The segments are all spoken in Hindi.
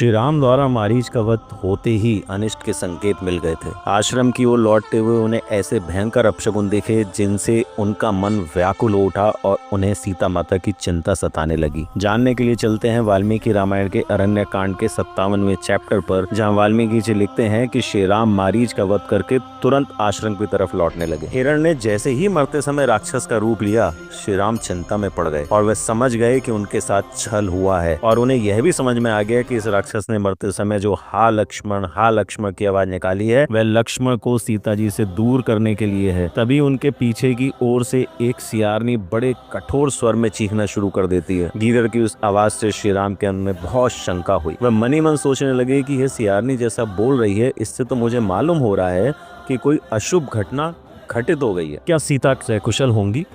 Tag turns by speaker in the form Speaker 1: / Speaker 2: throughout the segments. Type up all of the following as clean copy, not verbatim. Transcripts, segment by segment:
Speaker 1: श्री राम द्वारा मारीच का वध होते ही अनिष्ट के संकेत मिल गए थे। आश्रम की ओर लौटते हुए उन्हें ऐसे भयंकर अपशगुन दिखे जिनसे उनका मन व्याकुल हो उठा और उन्हें सीता माता की चिंता सताने लगी। जानने के लिए चलते हैं वाल्मीकि रामायण के अरण्य कांड के 57वें चैप्टर पर, जहां वाल्मीकि जी लिखते हैं कि श्री राम मारीच का वध करके तुरंत आश्रम की तरफ लौटने लगे। हिरण ने जैसे ही मरते समय राक्षस का रूप लिया, श्री राम चिंता में पड़ गए और वे समझ गए कि उनके साथ छल हुआ है, और उन्हें यह भी समझ में आ गया कि इस राक्षस ने मरते समय जो हा लक्ष्मण की आवाज निकाली है वह लक्ष्मण को सीता जी से दूर करने के लिए है। तभी उनके पीछे की ओर से एक सियारनी बड़े कठोर स्वर में चीखना शुरू कर देती है। गीदड़ की उस आवाज से श्री राम के मन में बहुत शंका हुई। वह मनी मन सोचने लगे कि यह सियारनी जैसा बोल रही है, इससे तो मुझे मालूम हो रहा है कि कोई अशुभ घटना घटित हो गई है। क्या सीता सकुशल होंगी?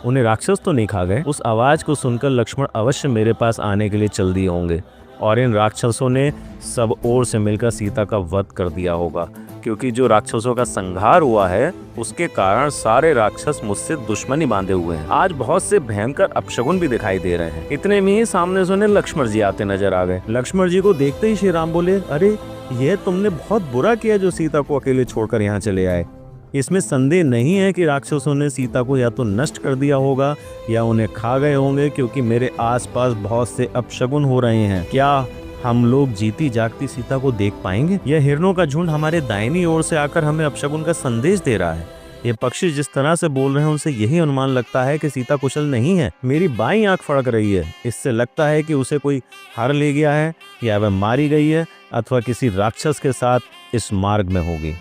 Speaker 1: उन्हें राक्षस तो नहीं खा गए? उस आवाज को सुनकर लक्ष्मण अवश्य मेरे पास आने के लिए चल दिए होंगे और इन राक्षसों ने सब ओर से मिलकर सीता का वध कर दिया होगा, क्योंकि जो राक्षसों का संहार हुआ है उसके कारण सारे राक्षस मुझसे दुश्मनी बांधे हुए हैं। आज बहुत से भयंकर अपशगुन भी दिखाई दे रहे हैं। इतने में ही सामने से उन्हें लक्ष्मण जी आते नजर आ गए। लक्ष्मण जी को देखते ही श्री राम बोले, अरे यह तुमने बहुत बुरा किया जो सीता को अकेले छोड़कर यहाँ चले आए। इसमें संदेह नहीं है कि राक्षसों ने सीता को या तो नष्ट कर दिया होगा या उन्हें खा गए होंगे, क्योंकि मेरे आसपास बहुत से अपशगुन हो रहे हैं। क्या हम लोग जीती जागती सीता को देख पाएंगे? यह हिरणों का झुंड हमारे दाहिनी ओर से आकर हमें अपशगुन का संदेश दे रहा है। ये पक्षी जिस तरह से बोल रहे हैं उनसे यही अनुमान लगता है कि सीता कुशल नहीं है। मेरी बाईं आंख फड़क रही है, इससे लगता है कि उसे कोई हर ले गया है या वह मारी गई है अथवा किसी राक्षस के साथ इस मार्ग में होगी।